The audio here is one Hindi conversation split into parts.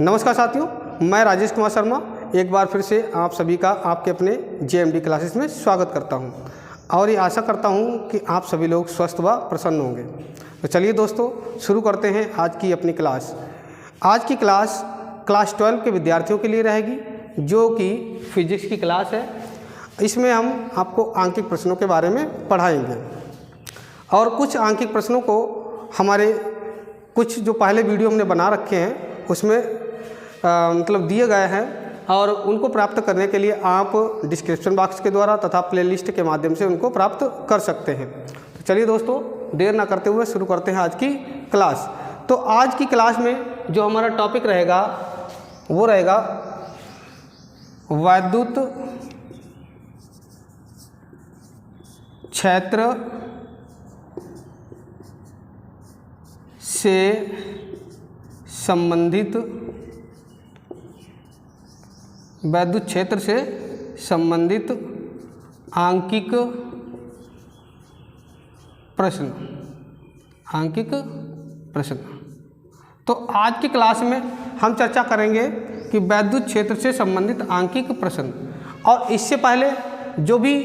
नमस्कार साथियों, मैं राजेश कुमार शर्मा एक बार फिर से आप सभी का आपके अपने जेएमडी क्लासेस में स्वागत करता हूं और ये आशा करता हूं कि आप सभी लोग स्वस्थ व प्रसन्न होंगे। तो चलिए दोस्तों, शुरू करते हैं आज की अपनी क्लास। आज की क्लास क्लास 12 के विद्यार्थियों के लिए रहेगी, जो कि फिजिक्स की क्लास है। इसमें हम आपको आंकिक प्रश्नों के बारे में पढ़ाएंगे और कुछ आंकिक प्रश्नों को हमारे कुछ जो पहले वीडियो हमने बना रखे हैं उसमें मतलब दिए गए हैं और उनको प्राप्त करने के लिए आप डिस्क्रिप्शन बॉक्स के द्वारा तथा प्लेलिस्ट के माध्यम से उनको प्राप्त कर सकते हैं। तो चलिए दोस्तों, देर ना करते हुए शुरू करते हैं आज की क्लास। तो आज की क्लास में जो हमारा टॉपिक रहेगा वो रहेगा वैद्युत क्षेत्र से संबंधित वैद्युत क्षेत्र से संबंधित आंकिक प्रश्न। तो आज की क्लास में हम चर्चा करेंगे कि वैद्युत क्षेत्र से संबंधित आंकिक प्रश्न। और इससे पहले जो भी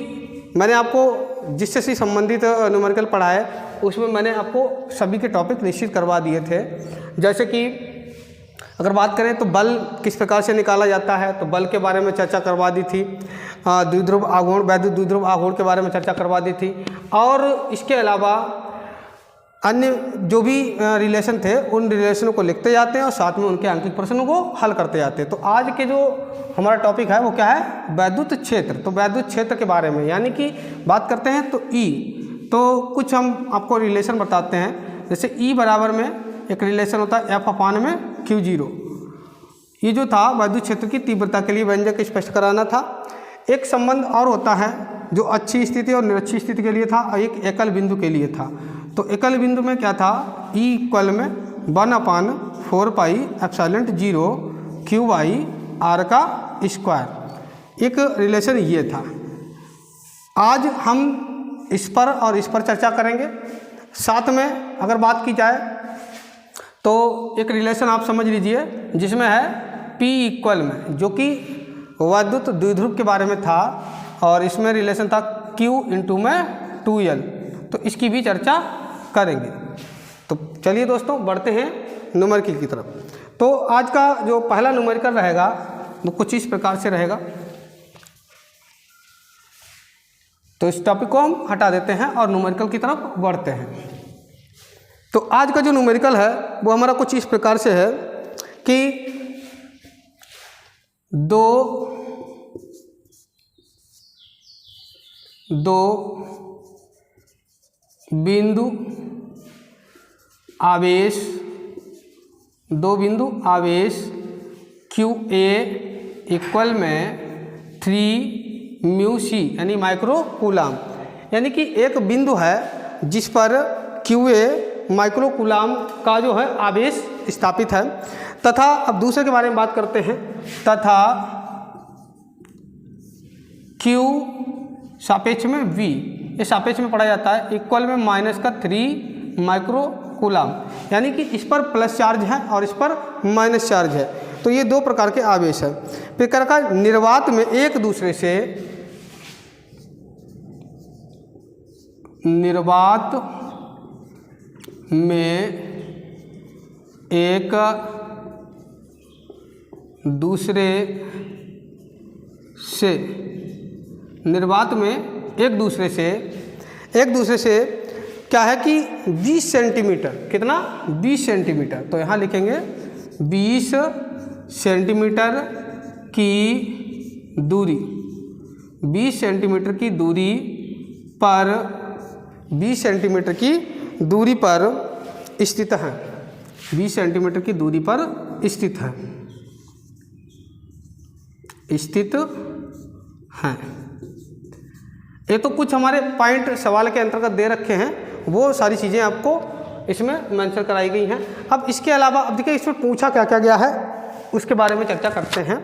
मैंने आपको जिससे से संबंधित न्यूमेरिकल पढ़ाया उसमें मैंने आपको सभी के टॉपिक निश्चित करवा दिए थे। जैसे कि अगर बात करें तो बल किस प्रकार से निकाला जाता है, तो बल के बारे में चर्चा करवा दी थी। द्विध्रुव आघूर्ण, वैद्युत द्विध्रुव आघूर्ण के बारे में चर्चा करवा दी थी। और इसके अलावा अन्य जो भी रिलेशन थे उन रिलेशनों को लिखते जाते हैं और साथ में उनके आंकिक प्रश्नों को हल करते जाते हैं। तो आज के जो हमारा टॉपिक है वो क्या है, वैद्युत क्षेत्र। तो वैद्युत क्षेत्र के बारे में यानी कि बात करते हैं तो ई, तो कुछ हम आपको रिलेशन बताते हैं। जैसे ई बराबर में एक रिलेशन होता है एफ अपान में Q0। ये जो था वैद्युत क्षेत्र की तीव्रता के लिए व्यंजक स्पष्ट कराना था। एक संबंध और होता है जो अच्छी स्थिति और निरक्षी स्थिति के लिए था और एक एकल बिंदु के लिए था। तो एकल बिंदु में क्या था, E इक्वल में 1/4 पाई एप्सिलॉन 0 Q/r का स्क्वायर। एक रिलेशन ये था। आज हम इस पर और इस पर चर्चा करेंगे। साथ में अगर बात की जाए तो एक रिलेशन आप समझ लीजिए जिसमें है P इक्वल में, जो कि वैद्युत द्विध्रुव के बारे में था और इसमें रिलेशन था Q इंटू में 2L। तो इसकी भी चर्चा करेंगे। तो चलिए दोस्तों, बढ़ते हैं न्यूमेरिकल की तरफ। तो आज का जो पहला न्यूमेरिकल रहेगा वो कुछ इस प्रकार से रहेगा। तो इस टॉपिक को हम हटा देते हैं और न्यूमेरिकल की तरफ बढ़ते हैं। तो आज का जो न्यूमेरिकल है वो हमारा कुछ इस प्रकार से है कि दो बिंदु आवेश QA इक्वल में 3 μc यानी माइक्रो कूलाम। यानी कि एक बिंदु है जिस पर QA माइक्रो कूलाम का जो है आवेश स्थापित है। तथा अब दूसरे के बारे में बात करते हैं। तथा Q सापेक्ष में V, ये सापेक्ष में पढ़ा जाता है, इक्वल में -3 माइक्रो कूलाम। यानी कि इस पर प्लस चार्ज है और इस पर माइनस चार्ज है। तो ये दो प्रकार के आवेश है। प्रकार का निर्वात में एक दूसरे से एक दूसरे से क्या है कि 20 सेंटीमीटर, कितना 20 सेंटीमीटर। तो यहाँ लिखेंगे 20 सेंटीमीटर की दूरी, 20 सेंटीमीटर की दूरी पर 20 सेंटीमीटर की दूरी पर स्थित है। 20 सेंटीमीटर की दूरी पर स्थित है। ये तो कुछ हमारे पॉइंट सवाल के अंतर्गत दे रखे हैं, वो सारी चीज़ें आपको इसमें मेंशन कराई गई हैं। अब इसके अलावा अब देखिए इसमें पूछा क्या क्या गया है उसके बारे में चर्चा करते हैं।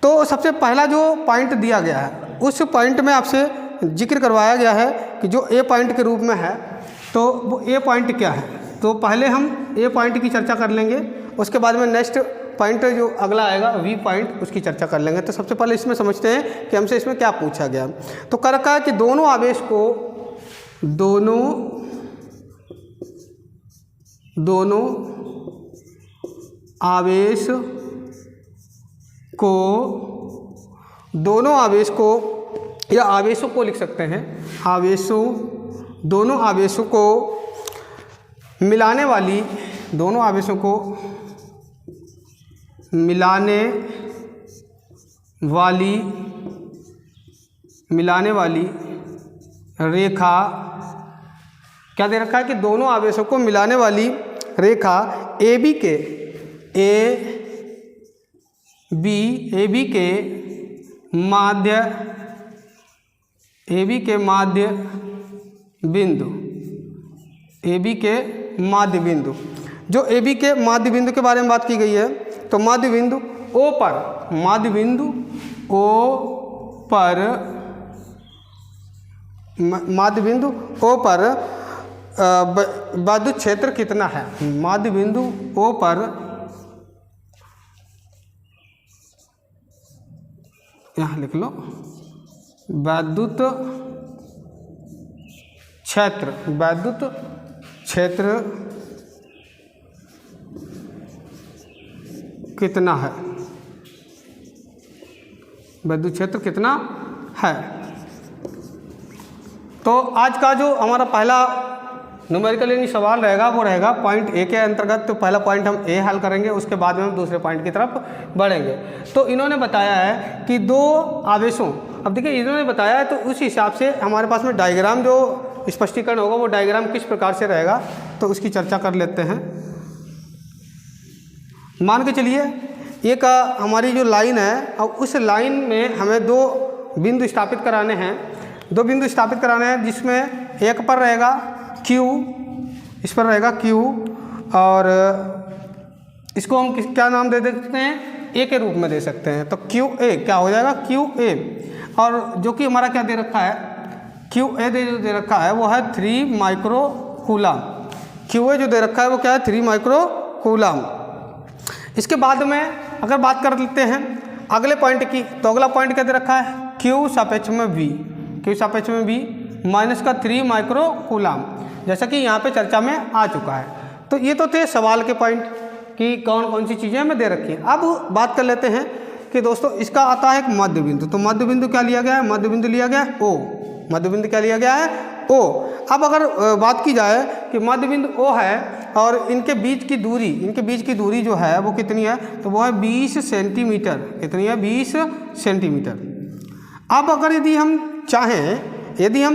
तो सबसे पहला जो पॉइंट दिया गया है उस पॉइंट में आपसे जिक्र करवाया गया है कि जो ए पॉइंट के रूप में है, तो वो ए पॉइंट क्या है। तो पहले हम ए पॉइंट की चर्चा कर लेंगे, उसके बाद में नेक्स्ट पॉइंट जो अगला आएगा वी पॉइंट, उसकी चर्चा कर लेंगे। तो सबसे पहले इसमें समझते हैं कि हमसे इसमें क्या पूछा गया। तो कर रखा है कि दोनों आवेश को या आवेशों को लिख सकते हैं, दोनों आवेशों को मिलाने वाली रेखा, क्या दे रखा है कि दोनों आवेशों को मिलाने वाली रेखा AB के माध्य बिंदु, जो AB के माध्य बिंदु के बारे में बात की गई है। तो माध्य बिंदु O पर विद्युत क्षेत्र कितना है। माध्य बिंदु O पर यहाँ लिख लो विद्युत क्षेत्र कितना है, विद्युत क्षेत्र कितना है। तो आज का जो हमारा पहला न्यूमेरिकल यानी सवाल रहेगा वो रहेगा पॉइंट ए के अंतर्गत। तो पहला पॉइंट हम ए हल करेंगे, उसके बाद में हम दूसरे पॉइंट की तरफ बढ़ेंगे। तो इन्होंने बताया है कि दो आवेशों, अब देखिए इन्होंने बताया है तो उस हिसाब से हमारे पास में डायग्राम जो स्पष्टीकरण होगा वो डायग्राम किस प्रकार से रहेगा तो उसकी चर्चा कर लेते हैं। मान के चलिए एक हमारी जो लाइन है, अब उस लाइन में हमें दो बिंदु स्थापित कराने हैं, जिसमें एक पर रहेगा Q, इस पर रहेगा Q और इसको हम क्या नाम दे सकते हैं, A के रूप में दे सकते हैं। तो QA क्या हो जाएगा, QA। और जो कि हमारा क्या दे रखा है, QA दे रखा है वो है 3 माइक्रो कूलम। QA जो दे रखा है वो क्या है, 3 माइक्रो कूलम। इसके बाद में अगर बात कर लेते हैं अगले पॉइंट की, तो अगला पॉइंट क्या दे रखा है, Q सापेक्ष में V माइनस का 3 माइक्रो कूलम, जैसा कि यहाँ पे चर्चा में आ चुका है। तो ये तो थे सवाल के पॉइंट कि कौन कौन सी चीज़ें हमें दे रखी हैं। अब बात कर लेते हैं कि दोस्तों इसका आता है एक मध्य बिंदु। तो मध्य बिंदु क्या लिया गया है, मध्य बिंदु लिया गया है O। मध्य बिंदु क्या लिया गया है, O। अब अगर बात की जाए कि मध्य बिंदु O है और इनके बीच की दूरी जो है वो कितनी है, तो वो है 20 सेंटीमीटर। कितनी है, 20 सेंटीमीटर। अब अगर यदि हम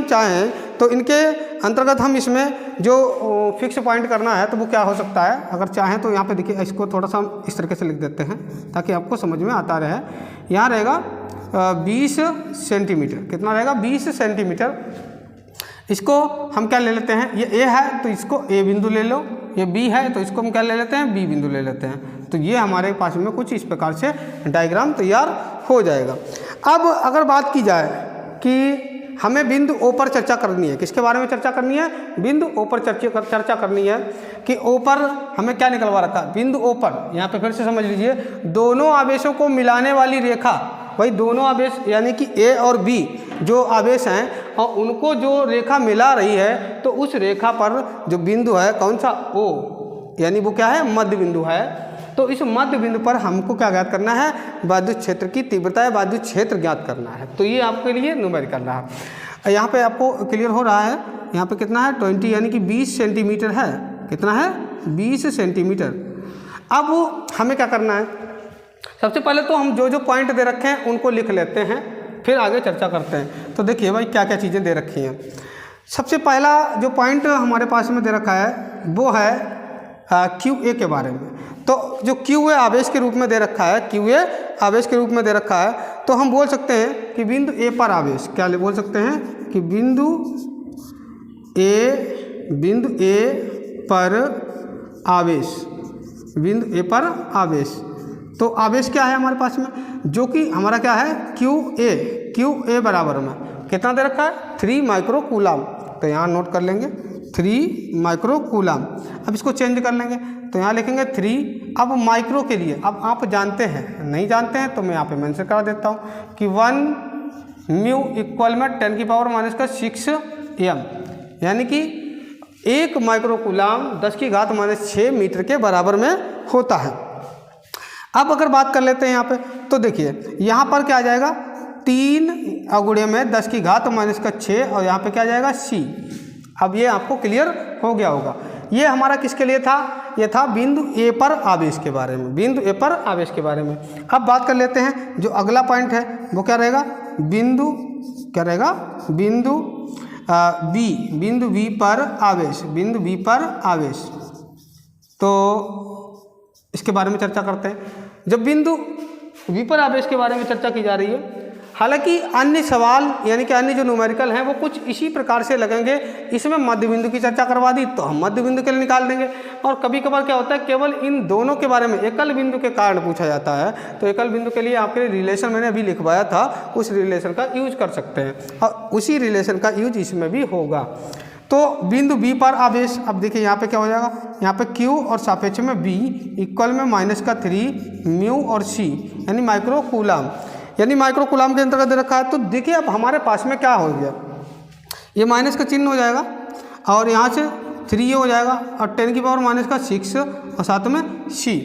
चाहें तो इनके अंतर्गत हम इसमें जो फिक्स पॉइंट करना है तो वो क्या हो सकता है, अगर चाहें तो यहाँ पे देखिए इसको थोड़ा सा हम इस तरीके से लिख देते हैं ताकि आपको समझ में आता रहे। यहाँ रहेगा 20 सेंटीमीटर। कितना रहेगा, 20 सेंटीमीटर। इसको हम क्या ले लेते हैं, ये A है तो इसको A बिंदु ले लो, ये B है तो इसको हम क्या ले लेते हैं, B बिंदु ले लेते हैं। तो ये हमारे पास में कुछ इस प्रकार से डायग्राम तैयार हो जाएगा। अब अगर बात की जाए कि हमें बिंदु O पर चर्चा करनी है, किसके बारे में चर्चा करनी है, बिंदु O पर चर्चा करनी है कि O पर हमें क्या निकलवा रखा है, बिंदु O पर। यहाँ पे फिर से समझ लीजिए, दोनों आवेशों को मिलाने वाली रेखा, भाई दोनों आवेश यानी कि A और B जो आवेश हैं और उनको जो रेखा मिला रही है, तो उस रेखा पर जो बिंदु है कौन सा, O, यानी वो क्या है, मध्य बिंदु है। तो इस मध्य बिंदु पर हमको क्या ज्ञात करना है, विद्युत क्षेत्र की तीव्रता या विद्युत क्षेत्र ज्ञात करना है। तो ये आपके लिए न्यूमेरिकल रहा। यहाँ पे आपको क्लियर हो रहा है, यहाँ पे कितना है 20 यानी कि 20 सेंटीमीटर है। कितना है, 20 सेंटीमीटर। अब हमें क्या करना है, सबसे पहले तो हम जो पॉइंट दे रखे हैं उनको लिख लेते हैं, फिर आगे चर्चा करते हैं। तो देखिए भाई क्या क्या चीज़ें दे रखी हैं। सबसे पहला जो पॉइंट हमारे पास में दे रखा है वो है QA के बारे में। तो जो QA आवेश के रूप में दे रखा है, QA आवेश के रूप में दे रखा है, तो हम बोल सकते हैं कि बिंदु A पर आवेश, क्या बोल सकते हैं कि बिंदु A पर आवेश। तो आवेश क्या है हमारे पास में, जो कि हमारा क्या है, QA बराबर में कितना दे रखा है, 3 माइक्रो कूलम। तो यहाँ नोट कर लेंगे 3 माइक्रो कूलम। अब इसको चेंज कर लेंगे तो यहाँ लिखेंगे 3। अब माइक्रो के लिए अब आप जानते हैं, नहीं जानते हैं तो मैं यहाँ पे मेंशन करा देता हूँ कि 1 म्यू इक्वल में 10⁻⁻6 m, यानी कि 1 माइक्रोकूलाम 10⁻⁻6 मीटर के बराबर में होता है। अब अगर बात कर लेते हैं यहाँ पे, तो देखिए यहाँ पर क्या आ जाएगा, 3 अगुणे में 10⁻⁻6 और यहाँ पे क्या आ जाएगा c। अब ये आपको क्लियर हो गया होगा। ये हमारा किसके लिए था, ये था बिंदु ए पर आवेश के बारे में, बिंदु ए पर आवेश के बारे में। अब बात कर लेते हैं जो अगला पॉइंट है वो क्या रहेगा, बिंदु क्या रहेगा, बिंदु बी, बिंदु बी पर आवेश, बिंदु बी पर आवेश। तो इसके बारे में चर्चा करते हैं। जब बिंदु बी पर आवेश के बारे में चर्चा की जा रही है, हालांकि अन्य सवाल यानी कि अन्य जो न्यूमेरिकल हैं वो कुछ इसी प्रकार से लगेंगे। इसमें मध्य बिंदु की चर्चा करवा दी तो हम मध्य बिंदु के लिए निकाल देंगे, और कभी कभार क्या होता है केवल इन दोनों के बारे में एकल बिंदु के कारण पूछा जाता है, तो एकल बिंदु के लिए आपके लिए रिलेशन मैंने अभी लिखवाया था, उस रिलेशन का यूज कर सकते हैं और उसी रिलेशन का यूज इसमें भी होगा। तो बिंदु बी पर आवेश, अब देखिए यहाँ पे क्या हो जाएगा, यहाँ पे Q और सापेक्ष में B इक्वल में -3 म्यू और C यानी माइक्रोकूलाम, यानी माइक्रोकूलाम के अंतर्गत दे रखा है। तो देखिए अब हमारे पास में क्या हो गया, ये माइनस का चिन्ह हो जाएगा और यहाँ से 3 हो जाएगा और 10⁻⁻6 और साथ में C।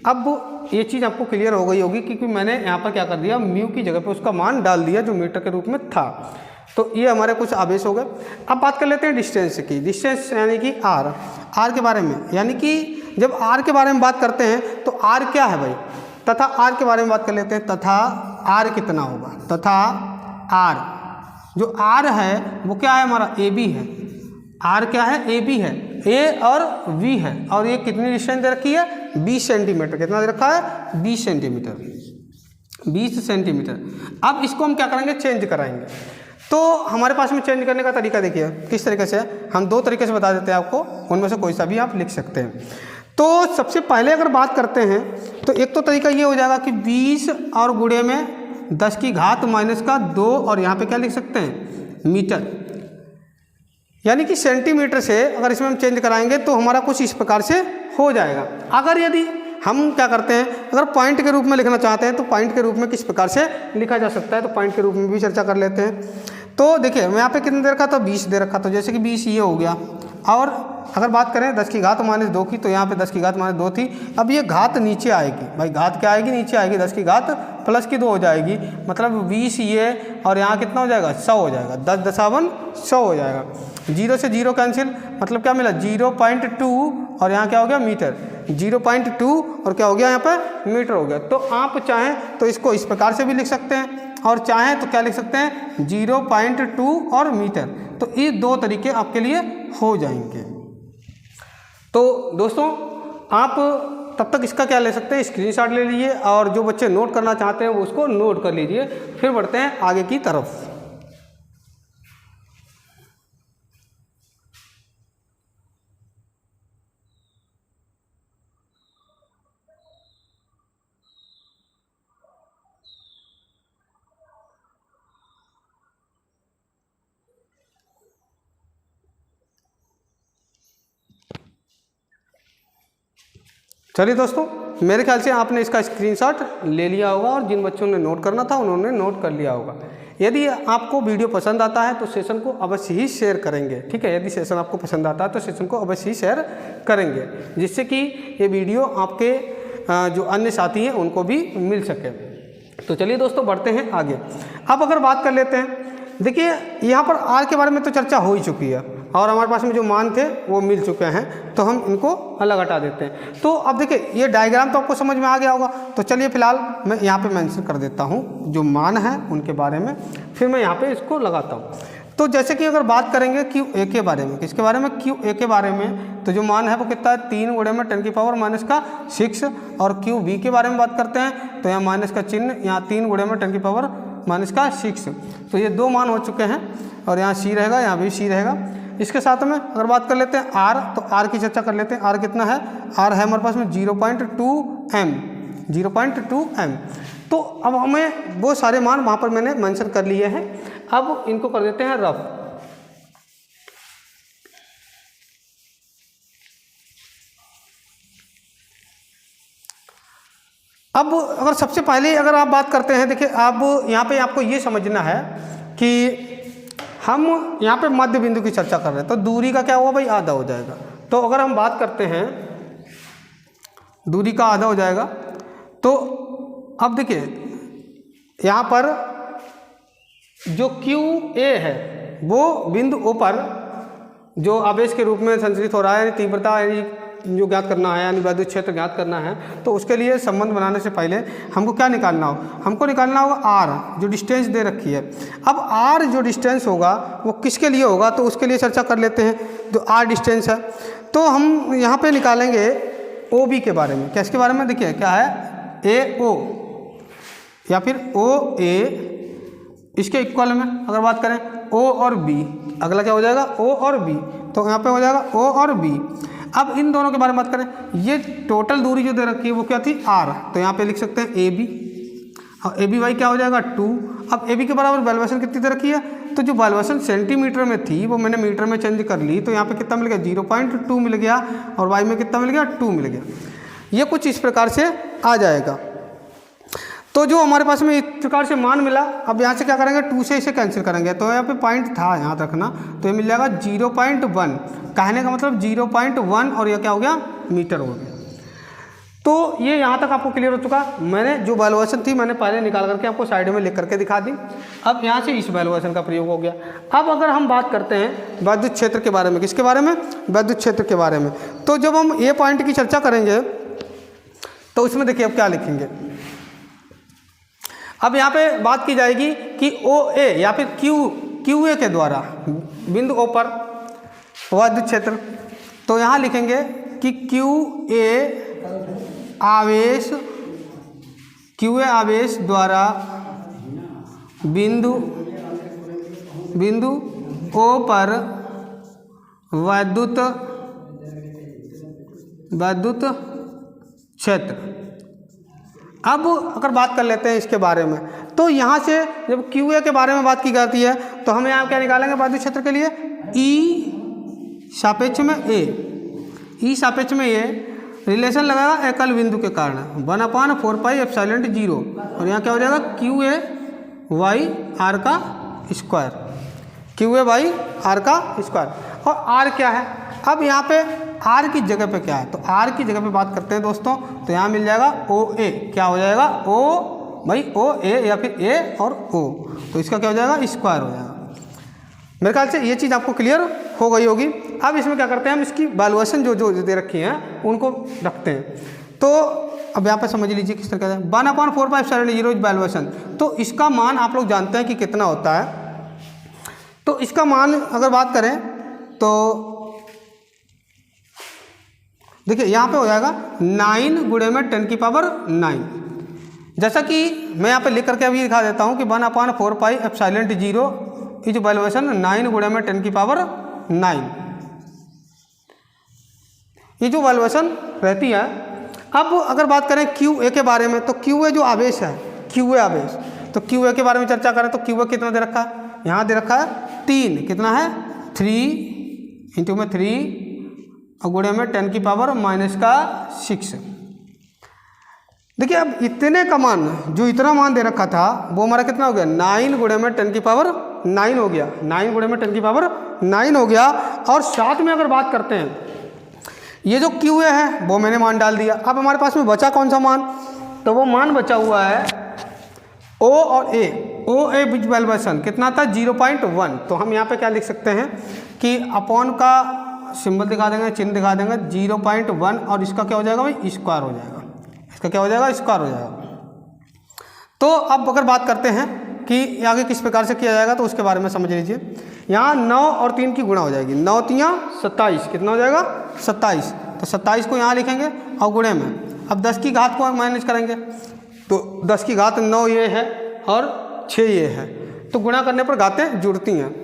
अब ये चीज़ आपको क्लियर हो गई होगी क्योंकि मैंने यहाँ पर क्या कर दिया, म्यू की जगह पे उसका मान डाल दिया जो मीटर के रूप में था। तो ये हमारे कुछ आवेश हो गए। अब बात कर लेते हैं डिस्टेंस की, डिस्टेंस यानी कि आर के बारे में, यानी कि जब आर के बारे में बात करते हैं तो आर क्या है भाई, तथा आर के बारे में बात कर लेते हैं। तथा आर कितना होगा, तथा आर, जो आर है वो क्या है हमारा, ए बी है। आर क्या है, ए बी है, ए और वी है, और ये कितनी डिस्टेंस दे रखी है, 20 सेंटीमीटर। कितना दे रखा है, 20 सेंटीमीटर, 20 सेंटीमीटर। अब इसको हम क्या करेंगे, चेंज कराएंगे। तो हमारे पास में चेंज करने का तरीका देखिए किस तरीके से, हम 2 तरीके से बता देते हैं आपको, उनमें से कोई सा भी आप लिख सकते हैं। तो सबसे पहले अगर बात करते हैं तो एक तो तरीका ये हो जाएगा कि 20 और गुणे में 10⁻⁻2 और यहाँ पे क्या लिख सकते हैं, मीटर, यानी कि सेंटीमीटर से अगर इसमें हम चेंज कराएंगे तो हमारा कुछ इस प्रकार से हो जाएगा। अगर यदि हम क्या करते हैं, अगर पॉइंट के रूप में लिखना चाहते हैं तो पॉइंट के रूप में किस प्रकार से लिखा जा सकता है, तो पॉइंट के रूप में भी चर्चा कर लेते हैं। तो देखिए मैं यहाँ पे कितने दे रखा था, 20 दे रखा था, जैसे कि 20 ये हो गया। और अगर बात करें 10⁻⁻2 की तो यहाँ पे 10⁻2 थी। अब ये घात नीचे आएगी भाई, घात क्या आएगी, नीचे आएगी, 10⁻+2 हो जाएगी, मतलब 20 ये और यहाँ कितना हो जाएगा, 100 हो जाएगा, 10 दशावन 100 हो जाएगा। 0 से 0 कैंसिल, मतलब क्या मिला, 0.2 और यहाँ क्या हो गया, मीटर, 0.2 और क्या हो गया यहाँ पे, मीटर हो गया। तो आप चाहें तो इसको इस प्रकार से भी लिख सकते हैं और चाहें तो क्या लिख सकते हैं, 0.2 और मीटर। तो ये 2 तरीके आपके लिए हो जाएंगे। तो दोस्तों आप तब तक इसका क्या ले सकते हैं, स्क्रीनशॉट ले लीजिए और जो बच्चे नोट करना चाहते हैं वो उसको नोट कर लीजिए। फिर बढ़ते हैं आगे की तरफ। चलिए दोस्तों, मेरे ख्याल से आपने इसका स्क्रीनशॉट ले लिया होगा और जिन बच्चों ने नोट करना था उन्होंने नोट कर लिया होगा। यदि आपको वीडियो पसंद आता है तो सेशन को अवश्य ही शेयर करेंगे, ठीक है। यदि सेशन आपको पसंद आता है तो सेशन को अवश्य ही शेयर करेंगे, जिससे कि ये वीडियो आपके जो अन्य साथी हैं उनको भी मिल सके। तो चलिए दोस्तों बढ़ते हैं आगे। अब अगर बात कर लेते हैं, देखिए यहाँ पर आर के बारे में तो चर्चा हो ही चुकी है और हमारे पास में जो मान थे वो मिल चुके हैं, तो हम इनको अलग हटा देते हैं। तो अब देखिए ये डायग्राम तो आपको समझ में आ गया होगा। तो चलिए फिलहाल मैं यहाँ पे मेंशन कर देता हूँ जो मान है उनके बारे में, फिर मैं यहाँ पे इसको लगाता हूँ। तो जैसे कि अगर बात करेंगे QA के बारे में, किसके बारे में, QA के बारे में, तो जो मान है वो कितना है, 3 गुणे में 10⁻⁻6 और QB के बारे में बात करते हैं तो यहाँ माइनस का चिन्ह, यहाँ 3 गुणे में 10⁻⁻6। तो ये 2 मान हो चुके हैं और यहाँ C रहेगा, यहाँ भी C रहेगा। इसके साथ में अगर बात कर लेते हैं R, तो R की चर्चा कर लेते हैं। R कितना है, R है हमारे पास में 0.2 m। तो अब हमें वो सारे मान वहाँ पर मैंने मेंशन कर लिए हैं, अब इनको कर देते हैं रफ। अब अगर सबसे पहले अगर आप बात करते हैं, देखिए अब यहाँ पे आपको ये समझना है कि हम यहाँ पे मध्य बिंदु की चर्चा कर रहे हैं, तो दूरी का क्या हुआ भाई, आधा हो जाएगा। तो अगर हम बात करते हैं दूरी का आधा हो जाएगा, तो अब देखिए यहाँ पर जो QA है वो बिंदु O पर जो आवेश के रूप में संचरित हो रहा है, यानी तीव्रता यानी जो ज्ञात करना है, यानी वैद्युत क्षेत्र ज्ञात करना है, तो उसके लिए संबंध बनाने से पहले हमको क्या निकालना होगा, हमको निकालना होगा R, जो डिस्टेंस दे रखी है। अब R जो डिस्टेंस होगा वो किसके लिए होगा, तो उसके लिए चर्चा कर लेते हैं। जो R डिस्टेंस है तो हम यहाँ पे निकालेंगे OB के बारे में। किसके बारे में, देखिए क्या है, AO या फिर OA, इसके इक्वल में अगर बात करें O और B, अगला क्या हो जाएगा O और B, तो यहाँ पे हो जाएगा O और B। अब इन दोनों के बारे में बात करें, ये टोटल दूरी जो दे रखी है वो क्या थी, R, तो यहाँ पे लिख सकते हैं AB, और AB वाई क्या हो जाएगा 2। अब AB के बराबर वैल्यूएशन कितनी दे रखी है, तो जो वैल्यूएशन सेंटीमीटर में थी वो मैंने मीटर में चेंज कर ली, तो यहाँ पे कितना मिल गया 0.2 मिल गया, और वाई में कितना मिल गया 2 मिल गया। ये कुछ इस प्रकार से आ जाएगा। तो जो हमारे पास में इस प्रकार से मान मिला, अब यहाँ से क्या करेंगे, 2 से इसे कैंसिल करेंगे, तो यहाँ पे पॉइंट था याद रखना, तो ये मिल जाएगा 0.1, कहने का मतलब 0.1, और यह क्या हो गया, मीटर हो गया। तो ये यहाँ तक आपको क्लियर हो चुका। मैंने जो वैल्यूएशन थी मैंने पहले निकाल करके आपको साइड में लिख करके दिखा दी। अब यहाँ से इस वैल्यूएशन का प्रयोग हो गया। अब अगर हम बात करते हैं वैद्युत क्षेत्र के बारे में, किसके बारे में, वैद्युत क्षेत्र के बारे में, तो जब हम ये पॉइंट की चर्चा करेंगे तो उसमें देखिए अब क्या लिखेंगे। अब यहाँ पे बात की जाएगी कि OA या फिर QA के द्वारा बिंदु O पर वैद्युत क्षेत्र, तो यहाँ लिखेंगे कि QA आवेश द्वारा बिंदु O पर वैद्युत क्षेत्र। अब अगर बात कर लेते हैं इसके बारे में, तो यहाँ से जब QA के बारे में बात की जाती है तो हम यहाँ क्या निकालेंगे वैद्युत क्षेत्र के लिए, E सापेक्ष में A, E सापेक्ष में A रिलेशन लगाएगा एकल बिंदु के कारण 1/4πε0, और यहाँ क्या हो जाएगा QA बाई R का स्क्वायर, QA बाई R का स्क्वायर। और R क्या है, अब यहाँ पे R की जगह पे क्या है, तो R की जगह पे बात करते हैं दोस्तों, तो यहाँ मिल जाएगा OA, क्या हो जाएगा O भाई OA या फिर A और O, तो इसका क्या हो जाएगा, स्क्वायर हो जाएगा। मेरे ख्याल से ये चीज़ आपको क्लियर हो गई होगी। अब इसमें क्या करते हैं, हम इसकी वैल्यूएशन जो दे रखी हैं उनको रखते हैं। तो अब यहाँ पे समझ लीजिए किस तरह का 1/4πε0 वैल्यूएशन, तो इसका मान आप लोग जानते हैं कि कितना होता है। तो इसका मान अगर बात करें तो देखिए यहाँ पे हो जाएगा 9 गुणे में 10⁹ जैसा कि मैं यहाँ पे लिख करके अभी दिखा देता हूँ कि 1/4πε0 इज वैल्यूएशन 9 गुणे में 10⁹ ये जो वैल्यूएशन रहती है। अब अगर बात करें QA के बारे में, तो QA जो आवेश है, QA आवेश, तो QA के बारे में चर्चा करें तो QA कितना दे रखा है, यहाँ दे रखा है 3, कितना है 3 इंटू में 3 और गुणे में 10⁻⁻6। देखिए अब इतने का मान, जो इतना मान दे रखा था वो हमारा कितना हो गया 9 गुणे में 10⁻9 हो गया, 9 गुणे में 10⁻9 हो गया। और साथ में अगर बात करते हैं ये जो QA है वो मैंने मान डाल दिया। अब हमारे पास में बचा कौन सा मान, तो वो मान बचा हुआ है O और A। OA विच वैल्यूएशन कितना था 0.1, तो हम यहाँ पे क्या लिख सकते हैं कि अपॉन का सिंबल दिखा देंगे, चिन्ह दिखा देंगे 0.1, और इसका क्या हो जाएगा भाई स्क्वायर हो जाएगा, इसका क्या हो जाएगा स्क्वायर हो जाएगा। तो अब अगर बात करते हैं कि आगे किस प्रकार से किया जाएगा तो उसके बारे में समझ लीजिए। यहाँ 9 और 3 की गुणा हो जाएगी, 9 3 27, कितना हो जाएगा 27, तो 27 को यहाँ लिखेंगे और गुणे में अब 10 की घात को मैनेज करेंगे, तो 10 की घात 9 ये है और 6 ये है, तो गुणा करने पर घातें जुड़ती हैं।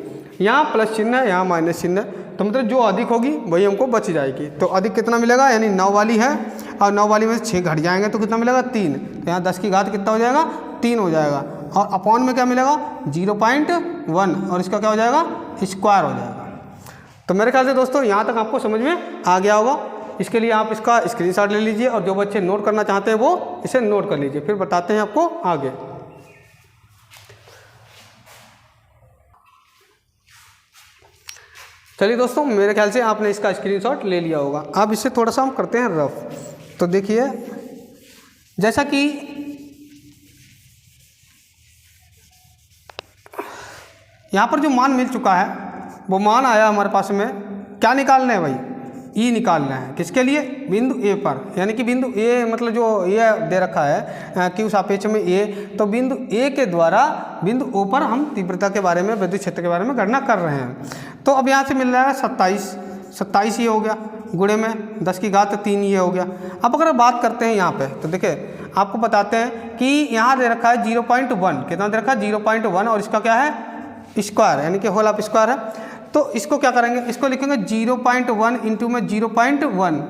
यहाँ प्लस चिन्ह है, यहाँ माइनस चिन्ह है, तो मतलब जो अधिक होगी वही हमको बच जाएगी। तो अधिक कितना मिलेगा, यानी 9 वाली है और 9 वाली में से 6 घट जाएंगे तो कितना मिलेगा 3, तो यहाँ 10 की घात कितना हो जाएगा 3 हो जाएगा। और अपॉन में क्या मिलेगा 0.1, और इसका क्या हो जाएगा स्क्वायर हो जाएगा। तो मेरे ख्याल से दोस्तों यहाँ तक आपको समझ में आ गया होगा। इसके लिए आप इसका स्क्रीनशॉट ले लीजिए और जो बच्चे नोट करना चाहते हैं वो इसे नोट कर लीजिए, फिर बताते हैं आपको आगे। चलिए दोस्तों, मेरे ख्याल से आपने इसका स्क्रीनशॉट ले लिया होगा। अब इसे थोड़ा सा हम करते हैं रफ। तो देखिए, जैसा कि यहाँ पर जो मान मिल चुका है वो मान आया हमारे पास में, क्या निकालना है भाई, ई निकालना है। किसके लिए, बिंदु ए पर, यानी कि बिंदु ए मतलब जो ये दे रखा है क्यू सापेक्ष में ए, तो बिंदु ए के द्वारा बिंदु ओ पर हम तीव्रता के बारे में, विद्युत क्षेत्र के बारे में गणना कर रहे हैं। तो अब यहाँ से मिल रहा है 27 ये हो गया, गुणे में 10 की घात 3 ये हो गया। अब अगर बात करते हैं यहाँ पे, तो देखिए आपको बताते हैं कि यहाँ दे रखा है 0.1, कितना दे रखा है 0.1, और इसका क्या है स्क्वायर, यानी कि होल ऑफ स्क्वायर है। तो इसको क्या करेंगे, इसको लिखेंगे 0.1 इंटू में 0.1।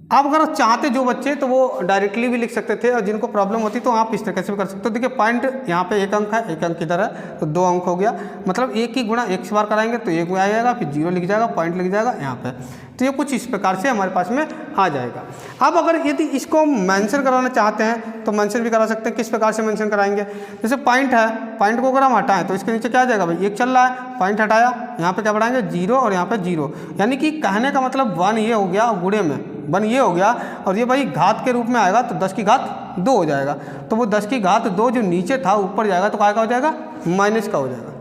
अब अगर चाहते जो बच्चे तो वो डायरेक्टली भी लिख सकते थे, और जिनको प्रॉब्लम होती तो आप इस तरीके से भी कर सकते हो। देखिए पॉइंट यहाँ पे 1 अंक है, 1 अंक इधर है, तो 2 अंक हो गया, मतलब 1 की गुणा 1 बार कराएंगे तो 1 में आ जाएगा, फिर 0 लिख जाएगा, पॉइंट लिख जाएगा यहाँ पे। तो ये कुछ इस प्रकार से हमारे पास में आ जाएगा। अब अगर यदि इसको मेंशन कराना चाहते हैं तो मेंशन भी करा सकते हैं। किस प्रकार से मेंशन कराएंगे, जैसे पॉइंट है, पॉइंट को अगर हम हटाएं तो इसके नीचे क्या आ जाएगा भाई, 1 चल रहा है, पॉइंट हटाया, यहाँ पे क्या बढ़ाएंगे 0 और यहाँ पे 0, यानी कि कहने का मतलब 1 ये हो गया और गुणे में 1 ये हो गया, और ये भाई घात के रूप में आएगा तो 10 की घात 2 हो जाएगा। तो वो 10 की घात 2 जो नीचे था ऊपर जाएगा तो क्या का हो जाएगा, माइनस का हो जाएगा।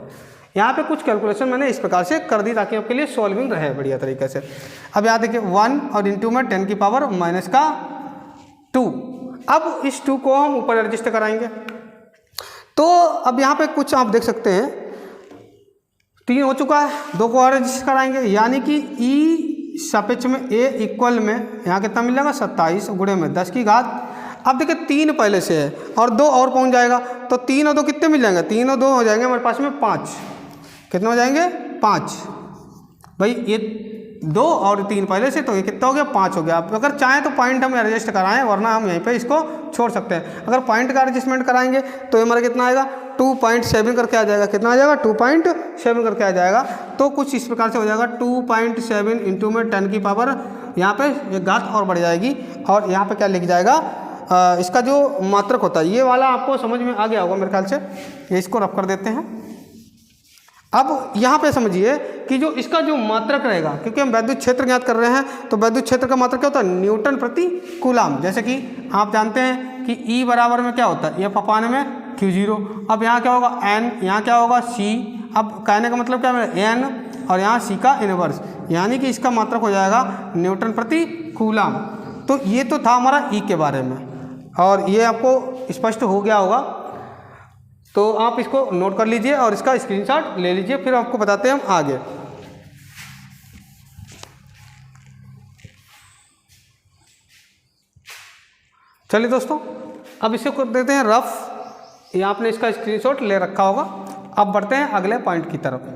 यहाँ पे कुछ कैलकुलेशन मैंने इस प्रकार से कर दी ताकि आपके लिए सॉल्विंग रहे बढ़िया तरीके से। अब यहाँ देखिए 1 और इंटू में 10 की पावर माइनस का 2। अब इस 2 को हम ऊपर एडजस्ट कराएंगे। तो अब यहाँ पे कुछ आप देख सकते हैं, 3 हो चुका है, 2 को और एडजस्ट कराएंगे, यानी कि ई सापेक्ष में ए इक्वल में यहाँ कितना मिल जाएगा 27 गुणे में 10 की घात। अब देखिए 3 पहले से है और 2 और पहुँच जाएगा, तो 3 और 2 कितने मिल जाएंगे, 3 और 2 हो जाएंगे हमारे पास में 5। कितने हो जाएंगे 5 भाई, ये 2 और 3 पहले से, तो ये कितना हो गया 5 हो गया। आप अगर चाहें तो पॉइंट हम एडजस्ट कराएं, वरना हम यहीं पे इसको छोड़ सकते हैं। अगर पॉइंट का एडजस्टमेंट कराएंगे तो हमारा कितना आएगा 2.7 करके आ जाएगा। कितना आ जाएगा 2.7 करके आ जाएगा। तो कुछ इस प्रकार से हो जाएगा 2.7 इंटू में 10 की पावर, यहाँ पे एक घात और बढ़ जाएगी, और यहाँ पे क्या लिख जाएगा, इसका जो मात्रक होता है, ये वाला आपको समझ में आ गया होगा मेरे ख्याल से। ये इसको रफ कर देते हैं। अब यहाँ पे समझिए कि जो इसका जो मात्रक रहेगा, क्योंकि हम वैद्युत क्षेत्र ज्ञात कर रहे हैं, तो वैद्युत क्षेत्र का मात्रक क्या होता है, न्यूटन प्रति कूलाम। जैसे कि आप जानते हैं कि E बराबर में क्या होता है, F अपान में Q0। अब यहाँ क्या होगा N, यहाँ क्या होगा C। अब कहने का मतलब क्या है N, और यहाँ C का इनवर्स, यानी कि इसका मात्रक हो जाएगा न्यूटन प्रति कूलाम। तो ये तो था हमारा E के बारे में, और ये आपको स्पष्ट हो गया होगा। तो आप इसको नोट कर लीजिए और इसका स्क्रीनशॉट ले लीजिए, फिर आपको बताते हैं हम आगे। चलिए दोस्तों, अब इसे कर देते हैं रफ। ये आपने इसका स्क्रीनशॉट ले रखा होगा। अब बढ़ते हैं अगले पॉइंट की तरफ।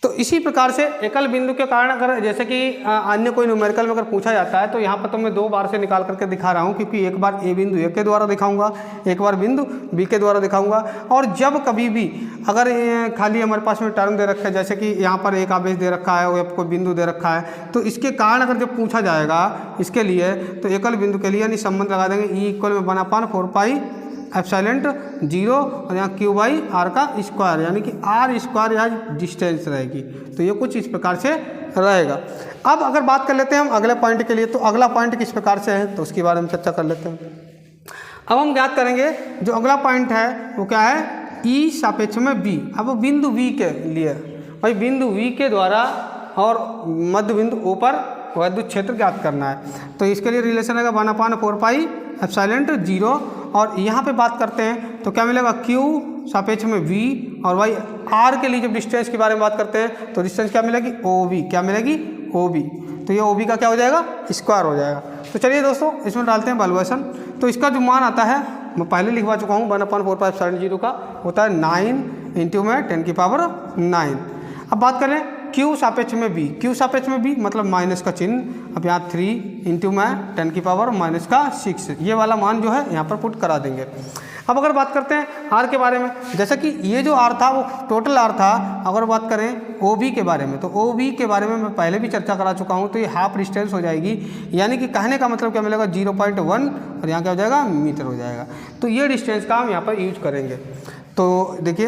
तो इसी प्रकार से एकल बिंदु के कारण अगर जैसे कि अन्य कोई न्यूमेरिकल में अगर पूछा जाता है, तो यहाँ पर तो मैं 2 बार से निकाल करके दिखा रहा हूँ, क्योंकि एक बार ए बिंदु ए के द्वारा दिखाऊंगा, एक बार बिंदु बी के द्वारा दिखाऊंगा। और जब कभी भी अगर खाली हमारे पास में टर्म दे रखा है, जैसे कि यहाँ पर एक आवेश दे रखा है और कोई बिंदु दे रखा है, तो इसके कारण अगर जब पूछा जाएगा इसके लिए, तो एकल बिंदु के लिए यानी संबंध लगा देंगे E इक्वल में 1/4 पाई एप्सिलॉन 0, और यहाँ Q/R का स्क्वायर, यानी कि R स्क्वायर यहाँ डिस्टेंस रहेगी। तो ये कुछ इस प्रकार से रहेगा। अब अगर बात कर लेते हैं हम अगले पॉइंट के लिए, तो अगला पॉइंट किस प्रकार से है तो उसके बारे में चर्चा कर लेते हैं। अब हम ज्ञात करेंगे जो अगला पॉइंट है वो क्या है, E सापेक्ष में B। अब बिंदु V के लिए भाई, बिंदु V के द्वारा और मध्य बिंदु O पर वैद्युत क्षेत्र ज्ञात करना है। तो इसके लिए रिलेशन रहेगा 1/4 पाई एप्सिलॉन 0, और यहाँ पे बात करते हैं तो क्या मिलेगा Q सापेक्ष में V, और भाई R के लिए जब डिस्टेंस के बारे में बात करते हैं तो डिस्टेंस क्या मिलेगी OB, क्या मिलेगी OB। तो ये OB का क्या हो जाएगा स्क्वायर हो जाएगा। तो चलिए दोस्तों इसमें डालते हैं वैल्यूएशन। तो इसका जो मान आता है मैं पहले लिखवा चुका हूँ, 1/4 पाई एप्सिलॉन 0 का होता है 9 इंटू में 10 की पावर 9। अब बात करें Q सापेक्ष में B, Q सापेक्ष में B मतलब माइनस का चिन्ह। अब यहाँ 3 इंटू में 10 की पावर -6, ये वाला मान जो है यहाँ पर पुट करा देंगे। अब अगर बात करते हैं आर के बारे में, जैसा कि ये जो आर था वो टोटल आर था। अगर बात करें ओ बी के बारे में, तो ओ बी के बारे में मैं पहले भी चर्चा करा चुका हूँ। तो ये हाफ डिस्टेंस हो जाएगी, यानी कि कहने का मतलब क्या मिलेगा 0.1 और यहाँ क्या हो जाएगा मीटर हो जाएगा। तो ये डिस्टेंस का हम यहाँ पर यूज करेंगे। तो देखिए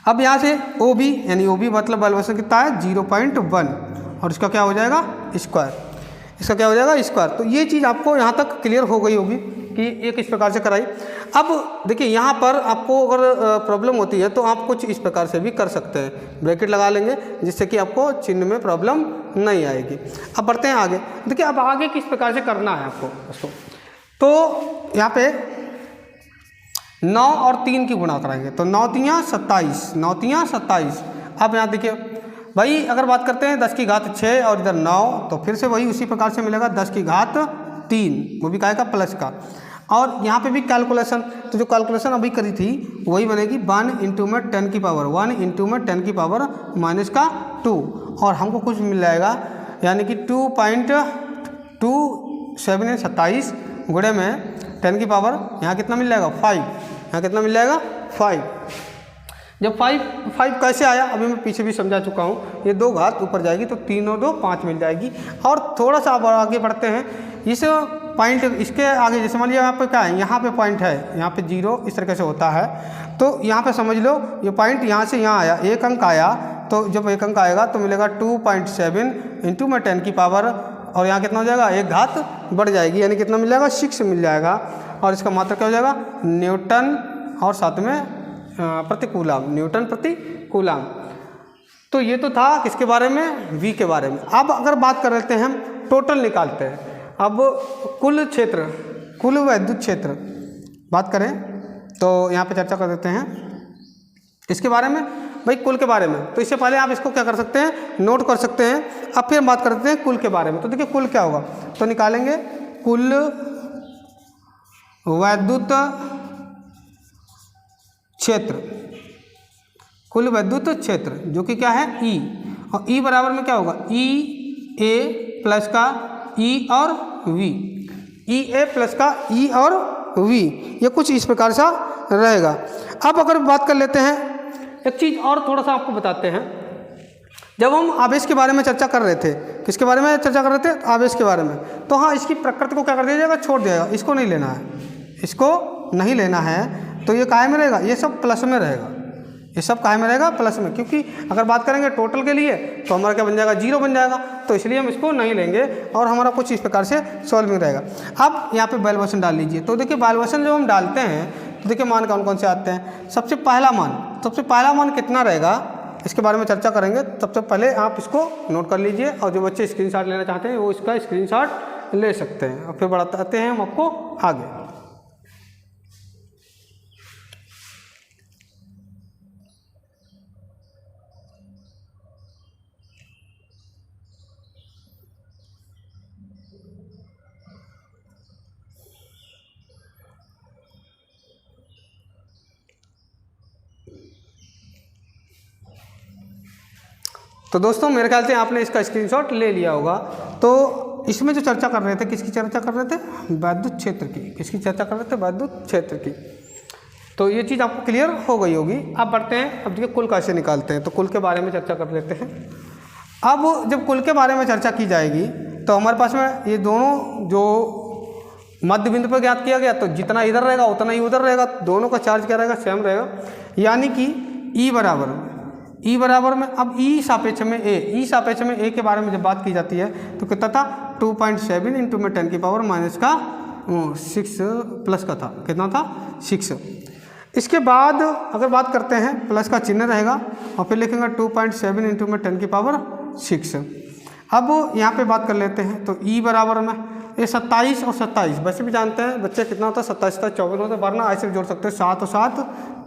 अब यहाँ से ओ बी यानी ओ बी मतलब बल कितना है 0.1 और इसका क्या हो जाएगा स्क्वायर, इसका क्या हो जाएगा स्क्वायर। तो ये चीज़ आपको यहाँ तक क्लियर हो गई होगी कि एक इस प्रकार से कराई। अब देखिए यहाँ पर आपको अगर प्रॉब्लम होती है तो आप कुछ इस प्रकार से भी कर सकते हैं, ब्रैकेट लगा लेंगे जिससे कि आपको चिन्ह में प्रॉब्लम नहीं आएगी। अब बढ़ते हैं आगे। देखिए अब आगे किस प्रकार से करना है आपको दोस्तों, तो यहाँ पे 9 और 3 की गुणा कराएंगे, तो 9 तियाँ 27, 9 तियाँ 27। अब यहाँ देखिए भाई अगर बात करते हैं 10 की घात 6 और इधर 9, तो फिर से वही उसी प्रकार से मिलेगा 10 की घात 3, वो भी काय का प्लस का। और यहाँ पे भी कैलकुलेशन, तो जो कैलकुलेशन अभी करी थी वही बनेगी 1 इंटू में 10 की पावर 1 इंटू में 10 की पावर माइनस का 2, और हमको कुछ मिल जाएगा यानी कि 2.27 गुणे में 10 की पावर यहाँ कितना मिल जाएगा 5, यहाँ कितना मिल जाएगा 5। जब 5 कैसे आया अभी मैं पीछे भी समझा चुका हूँ, ये 2 घात ऊपर जाएगी तो 3 और 2 5 मिल जाएगी। और थोड़ा सा अब आगे बढ़ते हैं, इस पॉइंट इसके आगे जैसे मान लिया यहाँ पे क्या है, यहाँ पे पॉइंट है, यहाँ पे 0 इस तरीके से होता है। तो यहाँ पे समझ लो ये पॉइंट यहाँ से यहाँ आया, 1 अंक आया, तो जब 1 अंक आएगा तो मिलेगा 2.7 इंटू में 10 की पावर, और यहाँ कितना हो जाएगा 1 घात बढ़ जाएगी, यानी कितना मिल जाएगा 6 मिल जाएगा। और इसका मात्रा क्या हो जाएगा न्यूटन और साथ में प्रति कूलम, न्यूटन प्रति कूलम। तो ये तो था किसके बारे में, V के बारे में। अब अगर बात कर लेते हैं हम टोटल निकालते हैं। अब कुल क्षेत्र, कुल वैद्युत क्षेत्र बात करें तो यहाँ पे चर्चा कर देते हैं इसके बारे में, भाई कुल के बारे में। तो इससे पहले आप इसको क्या कर सकते हैं, नोट कर सकते हैं। अब फिर हम बात करते हैं कुल के बारे में। तो देखिए कुल क्या होगा, तो निकालेंगे कुल वैद्युत क्षेत्र, कुल वैद्युत क्षेत्र जो कि क्या है E, और E बराबर में क्या होगा E A प्लस का E और V, E A प्लस का E और V, ये कुछ इस प्रकार सा रहेगा। अब अगर बात कर लेते हैं एक चीज़ और थोड़ा सा आपको बताते हैं, जब हम आवेश के बारे में चर्चा कर रहे थे, किसके बारे में चर्चा कर रहे थे, आवेश के बारे में, तो हाँ इसकी प्रकृति को क्या कर दिया जाएगा, छोड़ दिया जाएगा, इसको नहीं लेना है, इसको नहीं लेना है। तो ये काय में रहेगा, ये सब प्लस में रहेगा, ये सब काय में रहेगा प्लस में, क्योंकि अगर बात करेंगे टोटल के लिए तो हमारा क्या बन जाएगा 0 बन जाएगा, तो इसलिए हम इसको नहीं लेंगे और हमारा कुछ इस प्रकार से सॉल्विंग रहेगा। अब यहाँ पे बैलवसन डाल लीजिए। तो देखिए बैलवसन जब हम डालते हैं तो देखिए मान कौन कौन से आते हैं। सबसे पहला मान कितना रहेगा इसके बारे में चर्चा करेंगे। सबसे पहले आप इसको नोट कर लीजिए, और जो बच्चे स्क्रीनशॉट लेना चाहते हैं वो इसका स्क्रीनशॉट ले सकते हैं। और फिर बढ़ाते हैं हम आपको आगे। तो दोस्तों मेरे ख्याल से आपने इसका स्क्रीनशॉट ले लिया होगा। तो इसमें जो चर्चा कर रहे थे, किसकी चर्चा कर रहे थे, वैद्युत क्षेत्र की। किसकी चर्चा कर रहे थे, वैद्युत क्षेत्र की। तो ये चीज़ आपको क्लियर हो गई होगी। अब बढ़ते हैं, अब देखिए कुल कैसे निकालते हैं, तो कुल के बारे में चर्चा कर लेते हैं। अब जब कुल के बारे में चर्चा की जाएगी तो हमारे पास में ये दोनों जो मध्य बिंदु पर ज्ञात किया गया, तो जितना इधर रहेगा उतना ही उधर रहेगा, दोनों का चार्ज क्या रहेगा, सेम रहेगा। यानी कि E बराबर में, अब E सापेक्ष में A के बारे में जब बात की जाती है तो कितना था 2.7 इंटू में 10 की पावर माइनस का 6 प्लस का था, कितना था 6। इसके बाद अगर बात करते हैं प्लस का चिन्ह रहेगा और फिर लिखेंगे 2.7 इंटू में 10 की पावर 6। अब यहाँ पे बात कर लेते हैं तो E बराबर में ये 27 और 27 वैसे भी जानते हैं बच्चे कितना होता है, 27 27 24 होता है, वरना ऐसे भी जोड़ सकते हैं 7 और 7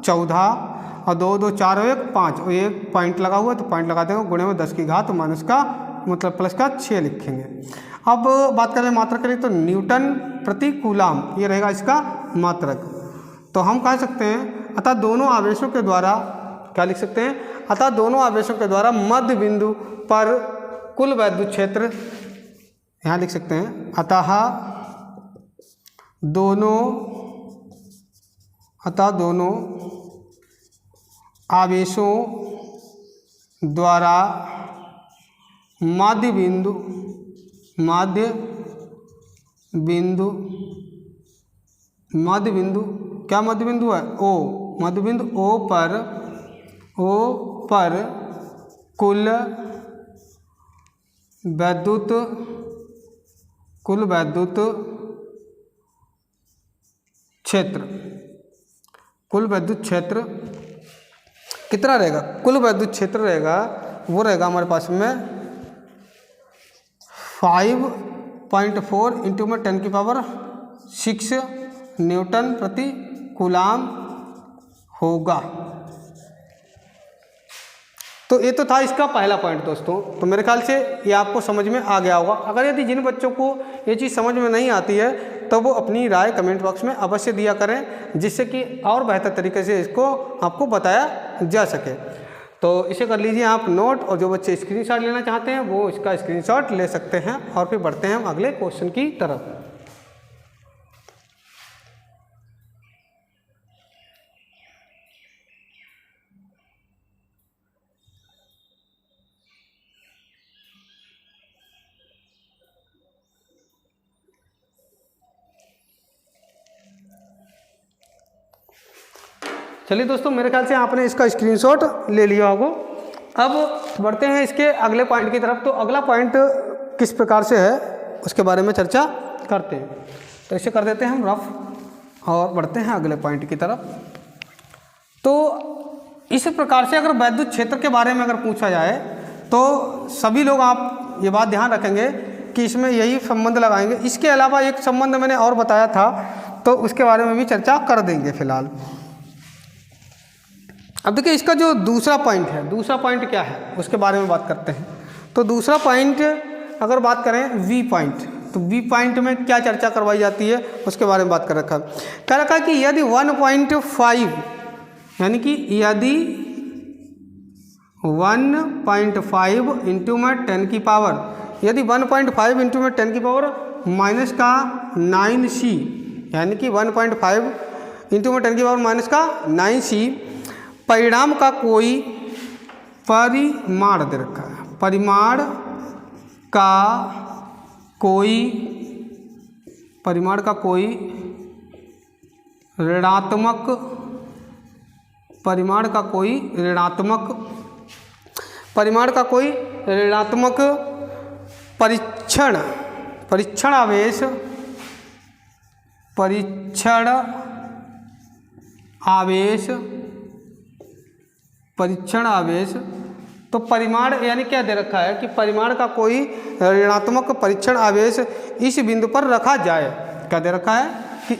14 और 2 2 4 और 1 5 और एक पॉइंट लगा हुआ है तो पॉइंट लगा देंगे, गुणे में 10 की घात माइनस का मतलब प्लस का 6 लिखेंगे। अब बात करें मात्रक के लिए तो न्यूटन प्रति कूलम ये रहेगा इसका मात्रक। तो हम कह सकते हैं अतः दोनों आवेशों के द्वारा क्या लिख सकते हैं, अतः दोनों आवेशों के द्वारा मध्य बिंदु पर कुल वैद्युत क्षेत्र यहाँ लिख सकते हैं, अतः दोनों अतः दोनों आवेशों द्वारा मध्य बिंदु क्या मध्य बिंदु है ओ, मध्य बिंदु ओ पर कुल वैद्युत क्षेत्र कितना रहेगा? कुल वैद्युत क्षेत्र रहेगा वो रहेगा हमारे पास में 5.4 इंटू में 10⁶ न्यूटन प्रति कूलाम होगा। तो ये तो था इसका पहला पॉइंट दोस्तों। तो मेरे ख्याल से ये आपको समझ में आ गया होगा। अगर यदि जिन बच्चों को ये चीज़ समझ में नहीं आती है तो वो अपनी राय कमेंट बॉक्स में अवश्य दिया करें, जिससे कि और बेहतर तरीके से इसको आपको बताया जा सके। तो इसे कर लीजिए आप नोट, और जो बच्चे स्क्रीनशॉट लेना चाहते हैं वो इसका स्क्रीनशॉट ले सकते हैं। और फिर बढ़ते हैं हम अगले क्वेश्चन की तरफ। चलिए दोस्तों, मेरे ख्याल से आपने इसका स्क्रीनशॉट ले लिया होगा। अब बढ़ते हैं इसके अगले पॉइंट की तरफ। तो अगला पॉइंट किस प्रकार से है उसके बारे में चर्चा करते हैं। तो इसे कर देते हैं हम रफ और बढ़ते हैं अगले पॉइंट की तरफ। तो इस प्रकार से अगर वैद्युत क्षेत्र के बारे में अगर पूछा जाए तो सभी लोग आप ये बात ध्यान रखेंगे कि इसमें यही संबंध लगाएंगे। इसके अलावा एक संबंध मैंने और बताया था, तो उसके बारे में भी चर्चा कर देंगे फिलहाल। अब देखिए इसका जो दूसरा पॉइंट है, दूसरा पॉइंट क्या है उसके बारे में बात करते हैं। तो दूसरा पॉइंट अगर बात करें वी पॉइंट, तो वी पॉइंट में क्या चर्चा करवाई जाती है उसके बारे में बात कर रखा है। कह रखा है कि यदि 1.5 यानी कि यदि 1.5 इंटू में 10 की पावर, यदि 1.5 इंटू में 10 की पावर माइनस का 9c, यानी कि 1.5 इंटू में 10 की पावर माइनस का 9c परिणाम का कोई परिमाण दे रखा है, परिमाण का कोई ऋणात्मक परीक्षण आवेश। तो परिमाण यानी क्या दे रखा है कि परिमाण का कोई ऋणात्मक परीक्षण आवेश इस बिंदु पर रखा जाए। क्या दे रखा है कि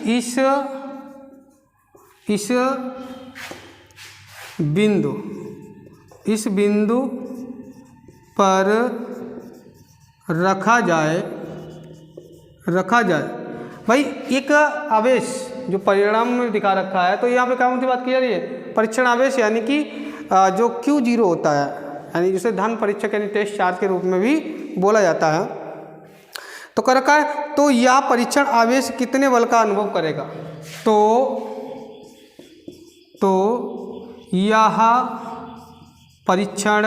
इस बिंदु पर रखा जाए। भाई एक आवेश जो परिणाम में दिखा रखा है, तो यहाँ पे क्या सी बात की जा रही है, परीक्षण आवेश, यानी कि जो Q0 होता है, यानी जिसे धन परीक्षक यानी टेस्ट चार्ज के रूप में भी बोला जाता है। तो कर रखा है तो यह परीक्षण आवेश कितने बल का अनुभव करेगा। तो यह परीक्षण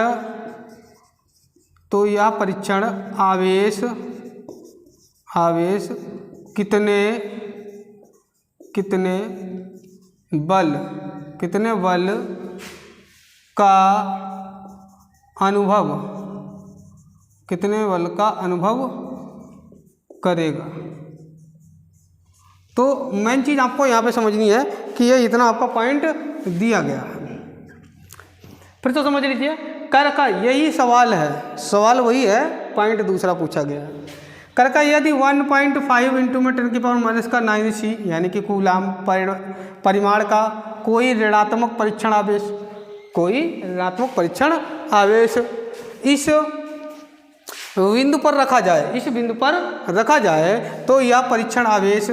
आवेश कितने बल का अनुभव करेगा। तो मेन चीज़ आपको यहाँ पे समझनी है कि ये इतना आपका पॉइंट दिया गया है। फिर तो समझ लीजिए, कह रखा यही सवाल है, सवाल वही है, पॉइंट दूसरा पूछा गया है। कह रखा यदि 1.5 इंटू में 10 की पावर माइनस का 9c यानी कि कूलाम परिमाण का कोई ऋणात्मक परीक्षण आवेश इस बिंदु पर रखा जाए, तो यह परीक्षण आवेश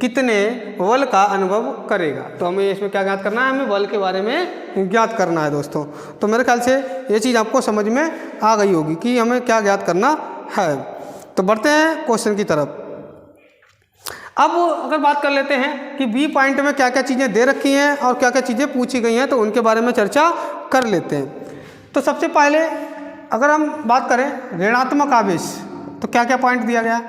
कितने बल का अनुभव करेगा। तो हमें इसमें क्या ज्ञात करना है, हमें बल के बारे में ज्ञात करना है दोस्तों। तो मेरे ख्याल से ये चीज़ आपको समझ में आ गई होगी कि हमें क्या ज्ञात करना है। तो बढ़ते हैं क्वेश्चन की तरफ। अब अगर बात कर लेते हैं कि बी पॉइंट में क्या क्या चीज़ें दे रखी हैं और क्या क्या चीज़ें पूछी गई हैं, तो उनके बारे में चर्चा कर लेते हैं। तो सबसे पहले अगर हम बात करें ऋणात्मक आवेश, तो क्या क्या पॉइंट दिया गया।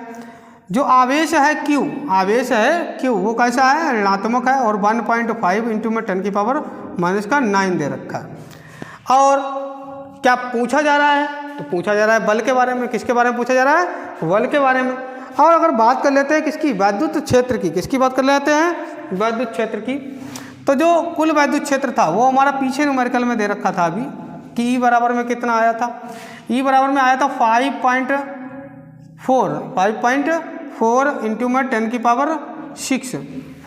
जो आवेश है Q, आवेश है Q, वो कैसा है, ऋणात्मक है और 1.5 इंटू में 10 की पावर -9 दे रखा है। और क्या पूछा जा रहा है, तो पूछा जा रहा है बल के बारे में। किसके बारे में पूछा जा रहा है, बल के बारे में। और अगर बात कर लेते हैं किसकी, वैद्युत क्षेत्र की, किसकी बात कर लेते हैं, वैद्युत क्षेत्र की। तो जो कुल वैद्युत क्षेत्र था वो हमारा पीछे न्यूमेरिकल में दे रखा था अभी कि E बराबर में कितना आया था, E बराबर में आया था 5.4 इंटू में 10 की पावर 6,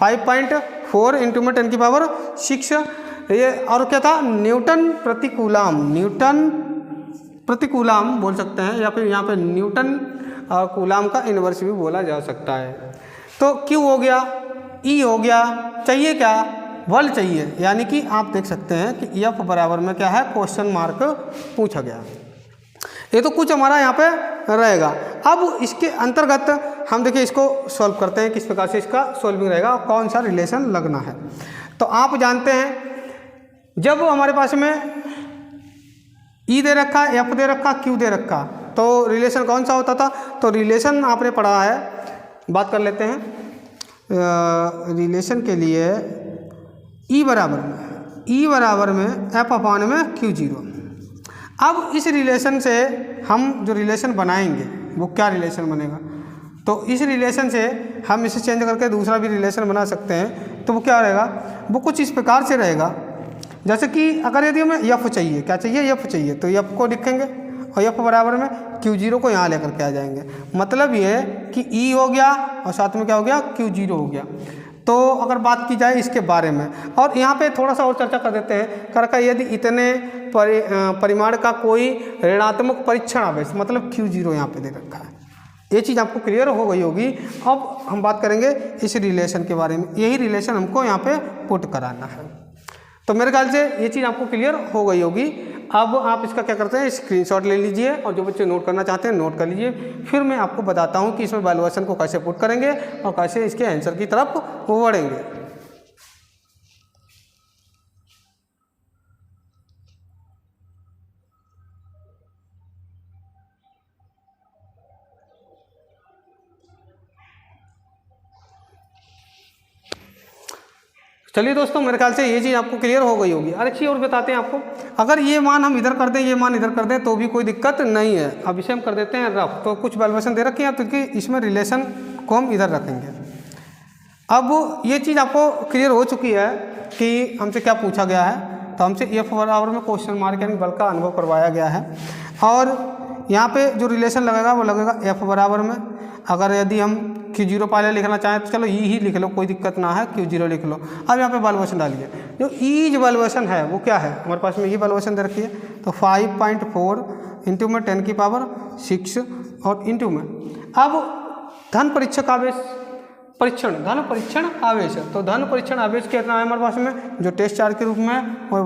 5.4 इंटू में 10 की पावर 6। ये और क्या था, न्यूटन प्रति कूलाम, न्यूटन प्रति कूलाम बोल सकते हैं, या फिर यहाँ पे न्यूटन और कूलाम का इन्वर्स भी बोला जा सकता है। तो Q हो गया, E हो गया, चाहिए क्या, बल चाहिए। यानी कि आप देख सकते हैं कि F बराबर में क्या है, क्वेश्चन मार्क पूछा गया। ये तो कुछ हमारा यहाँ पे रहेगा। अब इसके अंतर्गत हम देखिए इसको सॉल्व करते हैं, किस प्रकार से इसका सॉल्विंग रहेगा और कौन सा रिलेशन लगना है। तो आप जानते हैं जब हमारे पास में E दे रखा, F दे रखा, Q दे रखा, तो रिलेशन कौन सा होता था। तो रिलेशन आपने पढ़ा है, बात कर लेते हैं रिलेशन के लिए E बराबर में F अपान में Q0। अब इस रिलेशन से हम जो रिलेशन बनाएंगे वो क्या रिलेशन बनेगा, तो इस रिलेशन से हम इसे चेंज करके दूसरा भी रिलेशन बना सकते हैं। तो वो क्या रहेगा, वो कुछ इस प्रकार से रहेगा, जैसे कि अगर यदि हमें F चाहिए, क्या चाहिए, F चाहिए, तो F को लिखेंगे और F बराबर में Q0 को यहाँ लेकर के आ जाएंगे। मतलब ये है कि E हो गया और साथ में क्या हो गया, Q0 हो गया। तो अगर बात की जाए इसके बारे में, और यहाँ पे थोड़ा सा और चर्चा कर देते हैं, कर यदि इतने परिमाण का कोई ऋणात्मक परीक्षण आवेश, मतलब Q0 यहाँ पे दे रखा है, ये चीज़ आपको क्लियर हो गई होगी। अब हम बात करेंगे इस रिलेशन के बारे में, यही रिलेशन हमको यहाँ पे पुट कराना है। तो मेरे ख्याल से ये चीज़ आपको क्लियर हो गई होगी। अब आप इसका क्या करते हैं, स्क्रीनशॉट ले लीजिए और जो बच्चे नोट करना चाहते हैं नोट कर लीजिए। फिर मैं आपको बताता हूँ कि इसमें वैल्यूएशन को कैसे पुट करेंगे और कैसे इसके आंसर की तरफ बढ़ेंगे। चलिए दोस्तों, मेरे ख्याल से ये चीज़ आपको क्लियर हो गई होगी। और अच्छी और बताते हैं आपको, अगर ये मान हम इधर कर दें, ये मान इधर कर दें तो भी कोई दिक्कत नहीं है। अब इसे हम कर देते हैं रफ। तो कुछ वैल्यूएशन दे रखी है तो इसमें रिलेशन को हम इधर रखेंगे। अब ये चीज़ आपको क्लियर हो चुकी है कि हमसे क्या पूछा गया है। तो हमसे F बराबर में क्वेश्चन मार्क यानी बल का अनुभव करवाया गया है, और यहाँ पे जो रिलेशन लगेगा वो लगेगा F बराबर में। अगर यदि हम Q0 पहले लिखना चाहें तो चलो E ही लिख लो, कोई दिक्कत ना है, Q0 लिख लो। अब यहाँ पे वैल्यूएशन डालिए, जो E जो वैल्यूएशन है वो क्या है, हमारे पास में ये वैल्यूएशन दे रखी है। तो 5.4 इंटू में 10 की पावर 6 और इंटू में अब धन परीक्षक आवेश परीक्षण, धन परीक्षण आवेश है। तो धन परीक्षण आवेश कितना है हमारे पास में, जो टेस्ट चार्ज के रूप में है, और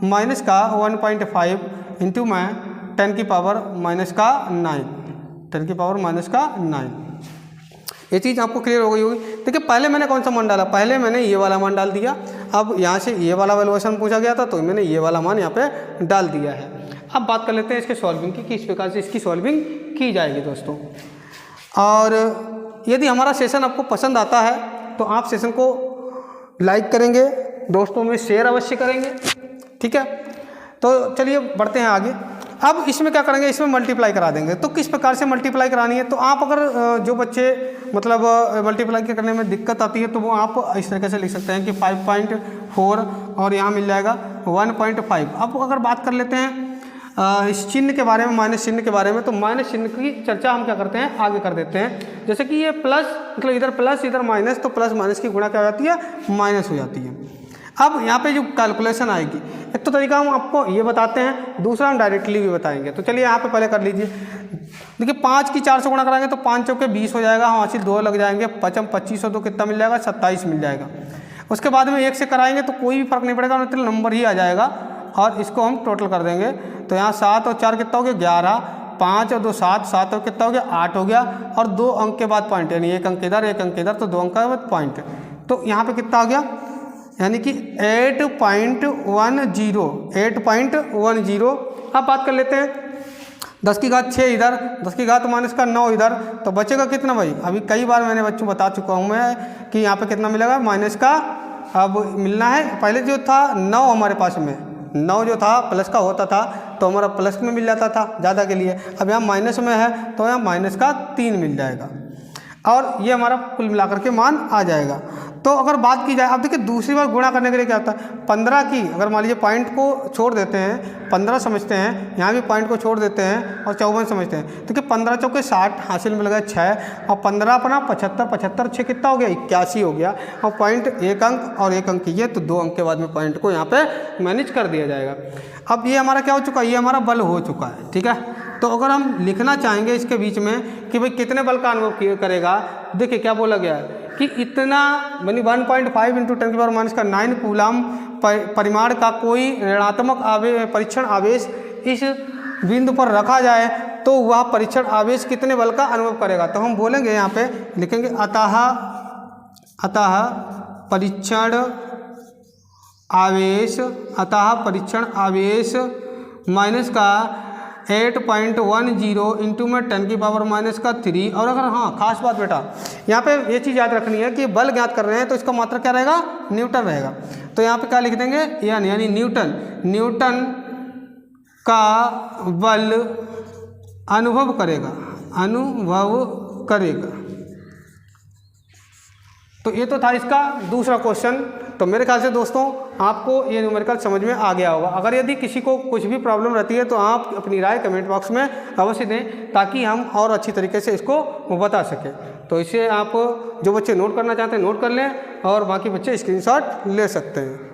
माइनस का 1.5 इंटू में 10 की पावर -9, 10 की पावर -9। ये चीज़ आपको क्लियर हो गई होगी। देखिए पहले मैंने कौन सा मान डाला, पहले मैंने ये वाला मान डाल दिया। अब यहाँ से ये वाला वैल्यूएशन पूछा गया था तो मैंने ये वाला मान यहाँ पे डाल दिया है। अब बात कर लेते हैं इसके सॉल्विंग की, किस प्रकार से इसकी सॉल्विंग की जाएगी दोस्तों। और यदि हमारा सेशन आपको पसंद आता है तो आप सेशन को लाइक करेंगे, दोस्तों में शेयर अवश्य करेंगे, ठीक है। तो चलिए बढ़ते हैं आगे। अब इसमें क्या करेंगे, इसमें मल्टीप्लाई करा देंगे। तो किस प्रकार से मल्टीप्लाई करानी है, तो आप अगर जो बच्चे मतलब मल्टीप्लाई करने में दिक्कत आती है तो वो आप इस तरीके से लिख सकते हैं कि 5.4 और यहाँ मिल जाएगा 1.5। अब अगर बात कर लेते हैं इस चिन्ह के बारे में, माइनस चिन्ह के बारे में, तो माइनस चिन्ह की चर्चा हम क्या करते हैं, आगे कर देते हैं। जैसे कि ये प्लस, मतलब इधर प्लस इधर माइनस, तो प्लस माइनस की गुणा क्या हो जाती है, माइनस हो जाती है। अब यहाँ पे जो कैलकुलेशन आएगी, एक तो तरीका हम आपको ये बताते हैं, दूसरा हम डायरेक्टली भी बताएंगे। तो चलिए यहाँ पे पहले कर लीजिए। देखिए 5 की 4 से गुणा कराएंगे तो 5 चौके 20 हो जाएगा, हाँ 2 लग जाएंगे, 25 और 2 कितना मिल जाएगा, 27 मिल जाएगा। उसके बाद में 1 से कराएंगे तो कोई भी फर्क नहीं पड़ेगा, मतलब नंबर ही आ जाएगा। और इसको हम टोटल कर देंगे तो यहाँ 7 और 4 कितना हो गया, 11, 5 और 2 7, 7 और कितना हो गया 8 हो गया, और 2 अंक के बाद पॉइंट, यानी 1 अंक इधर 1 अंक इधर, तो 2 अंक के बाद पॉइंट। तो यहाँ पे कितना आ गया, यानी कि 8.10। अब बात कर लेते हैं 10 की घात 6 इधर, 10 की घात -9 इधर, तो बचेगा कितना भाई। अभी कई बार मैंने बच्चों बता चुका हूँ मैं कि यहाँ पे कितना मिलेगा माइनस का, अब मिलना है। पहले जो था 9 हमारे पास में, 9 जो था प्लस का होता था तो हमारा प्लस में मिल जाता था ज़्यादा के लिए, अब यहाँ माइनस में है तो यहाँ माइनस का 3 मिल जाएगा, और ये हमारा कुल मिलाकर के मान आ जाएगा। तो अगर बात की जाए, अब देखिए दूसरी बार गुणा करने के लिए क्या होता है, 15 की अगर मान लीजिए पॉइंट को छोड़ देते हैं, 15 समझते हैं, यहाँ भी पॉइंट को छोड़ देते हैं और 54 समझते हैं, देखिए 15 चौके 60, हासिल मिल गया 6, और 15 अपना 75, 75 6 कितना हो गया 81 हो गया, और पॉइंट 1 अंक और 1 अंक कीजिए तो 2 अंक के बाद में पॉइंट को यहाँ पे मैनेज कर दिया जाएगा। अब ये हमारा क्या हो चुका है, ये हमारा बल हो चुका है, ठीक है। तो अगर हम लिखना चाहेंगे इसके बीच में कि भाई कितने बल का अनुभव करेगा, देखिए क्या बोला गया है कि इतना यानी 1.5 × 10⁻⁹ कूलम परिमाण का कोई ऋणात्मक परीक्षण आवेश इस बिंदु पर रखा जाए तो वह परीक्षण आवेश कितने बल का अनुभव करेगा। तो हम बोलेंगे यहाँ पे लिखेंगे अतः परीक्षण आवेश माइनस का 8.10 इंटू में 10⁻⁻3। और अगर हाँ खास बात बेटा यहाँ पे ये चीज़ याद रखनी है कि बल ज्ञात कर रहे हैं तो इसका मात्रा क्या रहेगा, न्यूटन रहेगा। तो यहाँ पे क्या लिख देंगे, यानी न्यूटन का बल अनुभव करेगा। तो ये तो था इसका दूसरा क्वेश्चन। तो मेरे ख्याल से दोस्तों आपको ये न्यूमेरिकल समझ में आ गया होगा। अगर यदि किसी को कुछ भी प्रॉब्लम रहती है तो आप अपनी राय कमेंट बॉक्स में अवश्य दें ताकि हम और अच्छी तरीके से इसको बता सकें। तो इसे आप जो बच्चे नोट करना चाहते हैं नोट कर लें और बाकी बच्चे स्क्रीनशॉट ले सकते हैं।